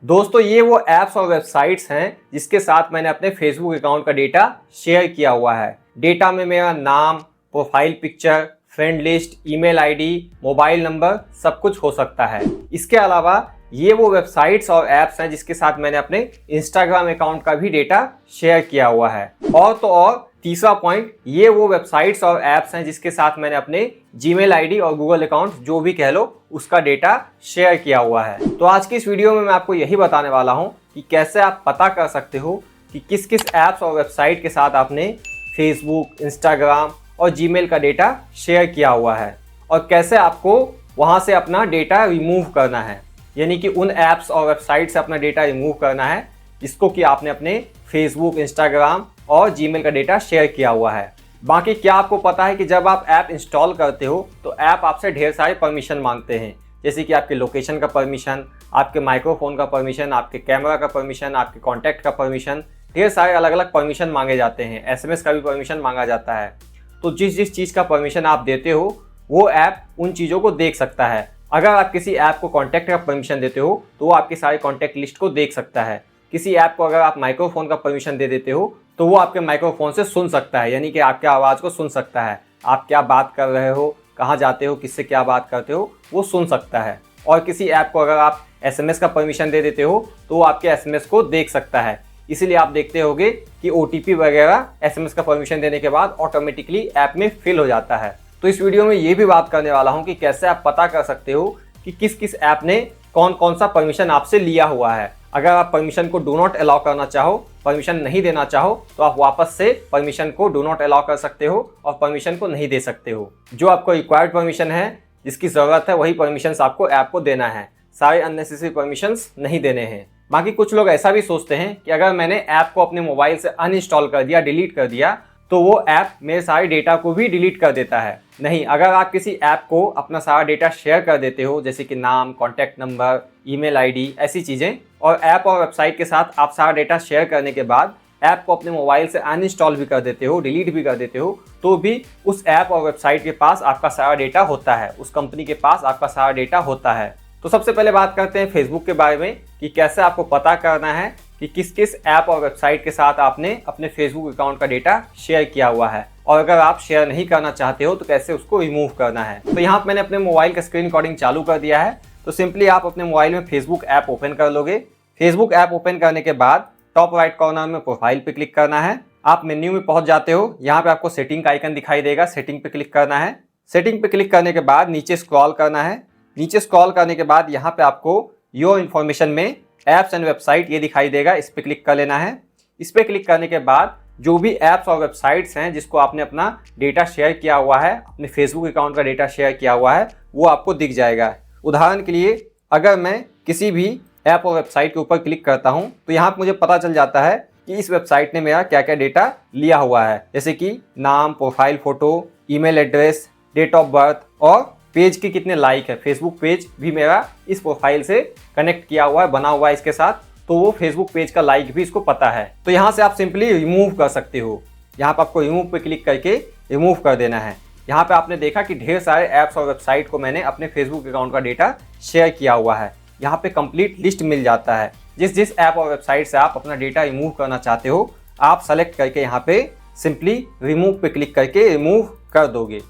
दोस्तों ये वो ऐप्स और वेबसाइट्स हैं जिसके साथ मैंने अपने फेसबुक अकाउंट का डेटा शेयर किया हुआ है। डेटा में मेरा नाम, profile picture, friend list, email ID, mobile number सब कुछ हो सकता है। इसके अलावा ये वो वेबसाइट्स और ऐप्स हैं जिसके साथ मैंने अपने इंस्टाग्राम अकाउंट का भी डेटा शेयर किया हुआ है। और तीसरा पॉइंट, ये वो वेबसाइट्स और ऐप्स हैं जिसके साथ मैंने अपने जीमेल आईडी और गूगल अकाउंट जो भी कह लो उसका डेटा शेयर किया हुआ है। तो आज की इस वीडियो में मैं आपको यही बताने वाला हूं कि कैसे आप पता कर सकते हो कि किस किस ऐप्स और वेबसाइट के साथ आपने फेसबुक, इंस्टाग्राम और जीमेल का डेटा शेयर किया हुआ है और कैसे आपको वहां से अपना डेटा रिमूव करना है, यानी कि उन ऐप्स और वेबसाइट से अपना डेटा रिमूव करना है जिसको कि आपने अपने फेसबुक, इंस्टाग्राम और जीमेल का डेटा शेयर किया हुआ है। बाकी क्या आपको पता है कि जब आप ऐप इंस्टॉल करते हो तो ऐप आपसे ढेर सारे परमिशन मांगते हैं, जैसे कि आपके लोकेशन का परमिशन, आपके माइक्रोफोन का परमिशन, आपके कैमरा का परमिशन, आपके कॉन्टैक्ट का परमिशन, ढेर सारे अलग अलग परमिशन मांगे जाते हैं। एसएमएस का भी परमिशन मांगा जाता है। तो जिस जिस चीज़ का परमिशन आप देते हो वो ऐप उन चीज़ों को देख सकता है। अगर आप किसी ऐप को कॉन्टैक्ट का परमिशन देते हो तो वो आपके सारे कॉन्टैक्ट लिस्ट को देख सकता है। किसी ऐप को अगर आप माइक्रोफोन का परमिशन दे देते हो तो वो आपके माइक्रोफोन से सुन सकता है, यानी कि आपके आवाज़ को सुन सकता है। आप क्या बात कर रहे हो, कहाँ जाते हो, किससे क्या बात करते हो, वो सुन सकता है। और किसी ऐप को अगर आप एसएमएस का परमिशन दे देते हो तो वो आपके एसएमएस को देख सकता है। इसीलिए आप देखते होगे कि ओटीपी वगैरह एसएमएस का परमिशन देने के बाद ऑटोमेटिकली ऐप में फिल हो जाता है। तो इस वीडियो में ये भी बात करने वाला हूँ कि कैसे आप पता कर सकते हो कि किस किस ऐप ने कौन कौन सा परमिशन आपसे लिया हुआ है। अगर आप परमिशन को डू नॉट अलाउ करना चाहो, परमिशन नहीं देना चाहो, तो आप वापस से परमिशन को डू नॉट अलाउ कर सकते हो और परमिशन को नहीं दे सकते हो। जो आपको रिक्वायर्ड परमिशन है, जिसकी ज़रूरत है, वही परमिशंस आपको ऐप को देना है। सारे अननेसेसरी परमिशंस नहीं देने हैं। बाकी कुछ लोग ऐसा भी सोचते हैं कि अगर मैंने ऐप को अपने मोबाइल से अनइंस्टॉल कर दिया, डिलीट कर दिया, तो वो ऐप मेरे सारे डेटा को भी डिलीट कर देता है। नहीं, अगर आप किसी ऐप को अपना सारा डेटा शेयर कर देते हो, जैसे कि नाम, कॉन्टैक्ट नंबर, ईमेल आईडी, ऐसी चीज़ें, और ऐप और वेबसाइट के साथ आप सारा डेटा शेयर करने के बाद ऐप को अपने मोबाइल से अनइंस्टॉल भी कर देते हो, डिलीट भी कर देते हो, तो भी उस ऐप और वेबसाइट के पास आपका सारा डेटा होता है, उस कंपनी के पास आपका सारा डेटा होता है। तो सबसे पहले बात करते हैं फेसबुक के बारे में कि कैसे आपको पता करना है कि किस किस ऐप और वेबसाइट के साथ आपने अपने फेसबुक अकाउंट का डेटा शेयर किया हुआ है, और अगर आप शेयर नहीं करना चाहते हो तो कैसे उसको रिमूव करना है। तो यहाँ मैंने अपने मोबाइल का स्क्रीन रिकॉर्डिंग चालू कर दिया है। तो सिंपली आप अपने मोबाइल में फेसबुक ऐप ओपन कर लोगे। फेसबुक ऐप ओपन करने के बाद टॉप राइट कॉर्नर में प्रोफाइल पे क्लिक करना है। आप मेन्यू में पहुंच जाते हो। यहाँ पे आपको सेटिंग का आइकन दिखाई देगा, सेटिंग पे क्लिक करना है। सेटिंग पे क्लिक करने के बाद नीचे स्क्रॉल करना है। नीचे स्क्रॉल करने के बाद यहाँ पे आपको योर इन्फॉर्मेशन में ऐप्स एंड वेबसाइट ये दिखाई देगा, इस पर क्लिक कर लेना है। इस पर क्लिक करने के बाद जो भी ऐप्स और वेबसाइट्स हैं जिसको आपने अपना डेटा शेयर किया हुआ है, अपने फेसबुक अकाउंट का डेटा शेयर किया हुआ है, वो आपको दिख जाएगा। उदाहरण के लिए अगर मैं किसी भी ऐप और वेबसाइट के ऊपर क्लिक करता हूं तो यहाँ पर मुझे पता चल जाता है कि इस वेबसाइट ने मेरा क्या क्या डेटा लिया हुआ है, जैसे कि नाम, profile photo, email address, date of birth और पेज के कितने लाइक है। फेसबुक पेज भी मेरा इस प्रोफाइल से कनेक्ट किया हुआ है, बना हुआ है इसके साथ, तो वो फेसबुक पेज का लाइक भी इसको पता है। तो यहाँ से आप सिंपली रिमूव कर सकते हो। यहाँ पर आपको रिमूव पे क्लिक करके रिमूव कर देना है। यहाँ पे आपने देखा कि ढेर सारे ऐप्स और वेबसाइट को मैंने अपने फेसबुक अकाउंट का डेटा शेयर किया हुआ है। यहाँ पे कंप्लीट लिस्ट मिल जाता है। जिस जिस ऐप और वेबसाइट से आप अपना डेटा रिमूव करना चाहते हो, आप सेलेक्ट करके यहाँ पे सिंपली रिमूव पे क्लिक करके रिमूव कर दोगे।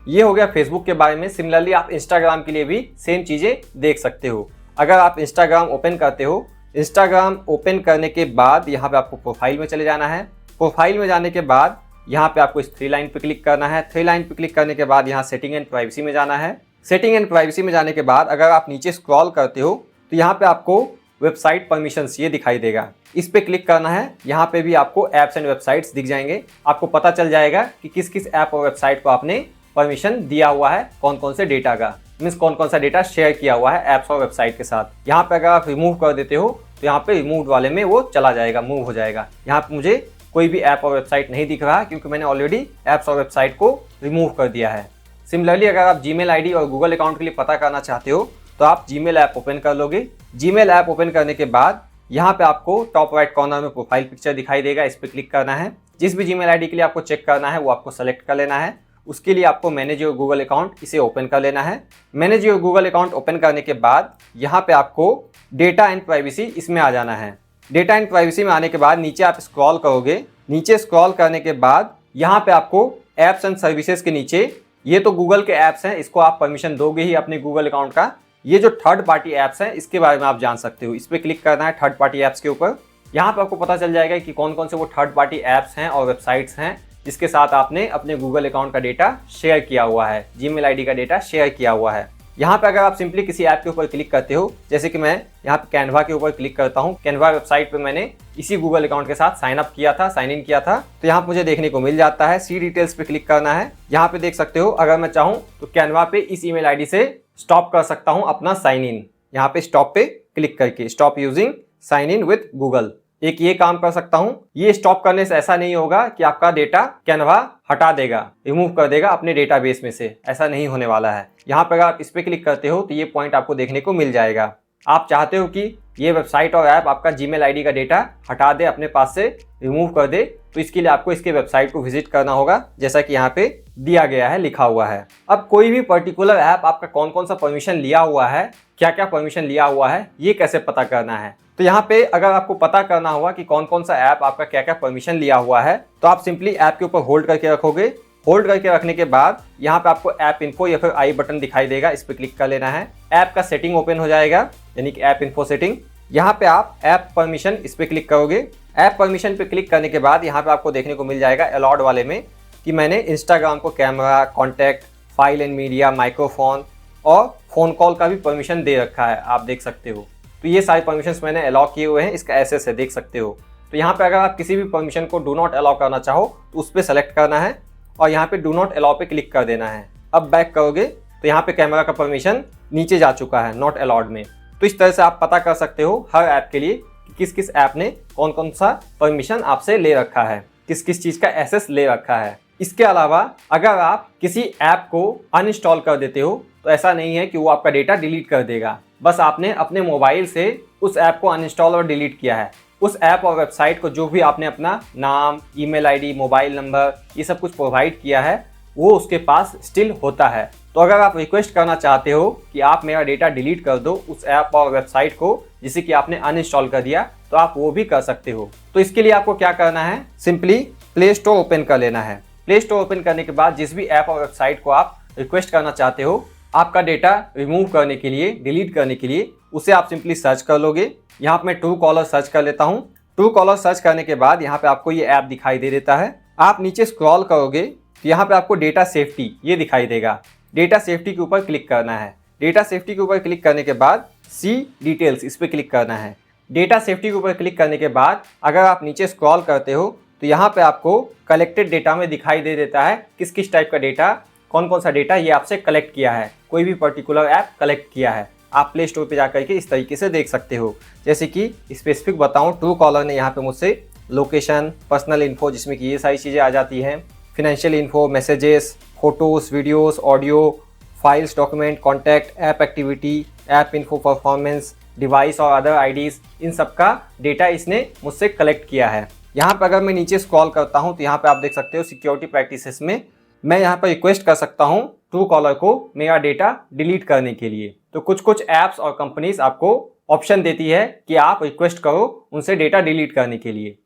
ये हो गया फेसबुक के बारे में। सिमिलरली आप इंस्टाग्राम के लिए भी सेम चीज़ें देख सकते हो। अगर आप इंस्टाग्राम ओपन करते हो, इंस्टाग्राम ओपन करने के बाद यहाँ पे आपको प्रोफाइल में चले जाना है। प्रोफाइल में जाने के बाद यहाँ पे आपको इस थ्री लाइन पे क्लिक करना है। थ्री लाइन पे क्लिक करने के बाद यहाँ सेटिंग एंड प्राइवेसी में जाना है। सेटिंग एंड प्राइवेसी में जाने के बाद अगर आप नीचे स्क्रॉल करते हो तो यहाँ पे आपको वेबसाइट परमिशंस ये दिखाई देगा, इस पे क्लिक करना है। यहाँ पे भी आपको ऐप्स एंड वेबसाइट्स दिख जाएंगे। आपको पता चल जाएगा कि किस किस ऐप और वेबसाइट को आपने परमिशन दिया हुआ है, कौन कौन से डेटा का, मीन्स कौन कौन सा डेटा शेयर किया हुआ है ऐप्स और वेबसाइट के साथ। यहाँ पे अगर आप रिमूव कर देते हो तो यहाँ पे रिमूव वाले में वो चला जाएगा, मूव हो जाएगा। यहाँ पे मुझे कोई भी ऐप और वेबसाइट नहीं दिख रहा क्योंकि मैंने ऑलरेडी ऐप्स और वेबसाइट को रिमूव कर दिया है। सिमिलरली अगर आप जीमेल आईडी और गूगल अकाउंट के लिए पता करना चाहते हो तो आप जीमेल ऐप ओपन कर लोगे। जीमेल ऐप ओपन करने के बाद यहाँ पे आपको टॉप राइट कॉर्नर में प्रोफाइल पिक्चर दिखाई देगा, इस पर क्लिक करना है। जिस भी जीमेल आईडी के लिए आपको चेक करना है वो आपको सेलेक्ट कर लेना है। उसके लिए आपको मैनेज योर गूगल अकाउंट इसे ओपन कर लेना है। Manage your Google account open करने के बाद यहाँ पे आपको डेटा एंड प्राइवेसी इसमें आ जाना है। डेटा एंड प्राइवेसी में आने के बाद नीचे आप स्क्रॉल करोगे। नीचे स्क्रॉल करने के बाद यहाँ पे आपको एप्स एंड सर्विसेज के नीचे, ये तो गूगल के ऐप्स हैं, इसको आप परमिशन दोगे ही अपने गूगल अकाउंट का। ये जो थर्ड पार्टी ऐप्स हैं इसके बारे में आप जान सकते हो। इस पर क्लिक करना है थर्ड पार्टी ऐप्स के ऊपर। यहाँ पे आपको पता चल जाएगा कि कौन कौन से वो थर्ड पार्टी ऐप्स हैं और वेबसाइट्स हैं जिसके साथ आपने अपने गूगल अकाउंट का डेटा शेयर किया हुआ है, जीमेल आईडी का डेटा शेयर किया हुआ है। यहाँ पे अगर आप सिंपली किसी ऐप के ऊपर क्लिक करते हो, जैसे कि मैं यहाँ पे कैनवा के ऊपर क्लिक करता हूँ। कैनवा वेबसाइट पे मैंने इसी गूगल अकाउंट के साथ साइन अप किया था, साइन इन किया था, तो यहाँ पे मुझे देखने को मिल जाता है। सी डिटेल्स पे क्लिक करना है। यहाँ पे देख सकते हो, अगर मैं चाहूँ तो कैनवा पे इस ईमेल आईडी से स्टॉप कर सकता हूँ अपना साइन इन। यहाँ पे स्टॉप पे क्लिक करके stop using sign in with Google, एक ये काम कर सकता हूं। ये स्टॉप करने से ऐसा नहीं होगा कि आपका डेटा कैनवा हटा देगा, रिमूव कर देगा अपने डेटाबेस में से, ऐसा नहीं होने वाला है। यहाँ पर अगर आप इस पे क्लिक करते हो तो ये पॉइंट आपको देखने को मिल जाएगा। आप चाहते हो कि ये वेबसाइट और ऐप आपका जीमेल आईडी का डेटा हटा दे, अपने पास से रिमूव कर दे, तो इसके लिए आपको इसके वेबसाइट को विजिट करना होगा, जैसा कि यहाँ पे दिया गया है, लिखा हुआ है। अब कोई भी पर्टिकुलर ऐप आपका कौन कौन सा परमिशन लिया हुआ है, क्या क्या परमिशन लिया हुआ है, ये कैसे पता करना है। तो यहाँ पे अगर आपको पता करना होगा कि कौन कौन सा ऐप आपका क्या क्या परमिशन लिया हुआ है, तो आप सिंपली ऐप के ऊपर होल्ड करके रखोगे। होल्ड करके रखने के बाद यहाँ पे आपको ऐप इन्फो या फिर आई बटन दिखाई देगा, इस पर क्लिक कर लेना है। ऐप का सेटिंग ओपन हो जाएगा, यानी कि ऐप इन्फो सेटिंग। यहाँ पे आप ऐप परमिशन इस पर क्लिक करोगे। ऐप परमिशन पे क्लिक करने के बाद यहाँ पे आपको देखने को मिल जाएगा अलाउड वाले में कि मैंने इंस्टाग्राम को camera, contact, file and media, microphone और फोन कॉल का भी परमिशन दे रखा है, आप देख सकते हो। तो ये सारे परमिशंस मैंने अलाउ किए हुए हैं, इसका एसेस है, देख सकते हो। तो यहाँ पे अगर आप किसी भी परमिशन को डू नॉट अलाउ करना चाहो तो उस पर सेलेक्ट करना है और यहाँ पे डू नॉट अलाउ पे क्लिक कर देना है। अब बैक करोगे तो यहाँ पे कैमरा का परमिशन नीचे जा चुका है नॉट अलाउड में। तो इस तरह से आप पता कर सकते हो हर ऐप के लिए कि किस किस ऐप ने कौन कौन सा परमिशन आपसे ले रखा है, किस किस चीज़ का एसेस ले रखा है। इसके अलावा अगर आप किसी ऐप को अनइंस्टॉल कर देते हो तो ऐसा नहीं है कि वो आपका डेटा डिलीट कर देगा, बस आपने अपने मोबाइल से उस ऐप को अनइंस्टॉल और डिलीट किया है। उस ऐप और वेबसाइट को जो भी आपने अपना नाम, ईमेल आईडी, मोबाइल नंबर, ये सब कुछ प्रोवाइड किया है, वो उसके पास स्टिल होता है। तो अगर आप रिक्वेस्ट करना चाहते हो कि आप मेरा डेटा डिलीट कर दो उस ऐप और वेबसाइट को जिसे कि आपने अनइंस्टॉल कर दिया, तो आप वो भी कर सकते हो। तो इसके लिए आपको क्या करना है, सिंपली प्ले स्टोर ओपन कर लेना है। प्ले स्टोर ओपन करने के बाद जिस भी ऐप और वेबसाइट को आप रिक्वेस्ट करना चाहते हो आपका डेटा रिमूव करने के लिए, डिलीट करने के लिए, उसे आप सिंपली सर्च कर लोगे। यहाँ पे मैं ट्रू कॉलर सर्च कर लेता हूँ। ट्रू कॉलर सर्च करने के बाद यहाँ पे आपको ये ऐप दिखाई दे देता है। आप नीचे स्क्रॉल करोगे तो यहाँ पे आपको डेटा सेफ्टी ये दिखाई देगा। डेटा सेफ्टी के ऊपर क्लिक करना है। डेटा सेफ्टी के ऊपर क्लिक करने के बाद सी डिटेल्स इस पर क्लिक करना है। डेटा सेफ्टी के ऊपर क्लिक करने के बाद अगर आप नीचे स्क्रॉल करते हो तो यहाँ पे आपको कलेक्टेड डेटा में दिखाई दे देता है किस किस टाइप का डेटा, कौन कौन सा डेटा ये आपसे कलेक्ट किया है, कोई भी पर्टिकुलर ऐप कलेक्ट किया है। आप प्ले स्टोर पे जाकर के इस तरीके से देख सकते हो। जैसे कि स्पेसिफिक बताऊं, ट्रू कॉलर ने यहाँ पे मुझसे लोकेशन, पर्सनल इन्फो जिसमें कि ये सारी चीज़ें आ जाती हैं, financial info, messages, photos, videos, audio, files, document, contact, app activity, app info, performance, device और अदर आईडीज़, इन सब का डेटा इसने मुझसे कलेक्ट किया है। यहाँ पर अगर मैं नीचे स्क्रॉल करता हूँ तो यहाँ पे आप देख सकते हो सिक्योरिटी प्रैक्टिसेस में मैं यहाँ पर रिक्वेस्ट कर सकता हूँ ट्रू कॉलर को मेरा डेटा डिलीट करने के लिए। तो कुछ कुछ ऐप्स और कंपनीज आपको ऑप्शन देती है कि आप रिक्वेस्ट करो उनसे डेटा डिलीट करने के लिए।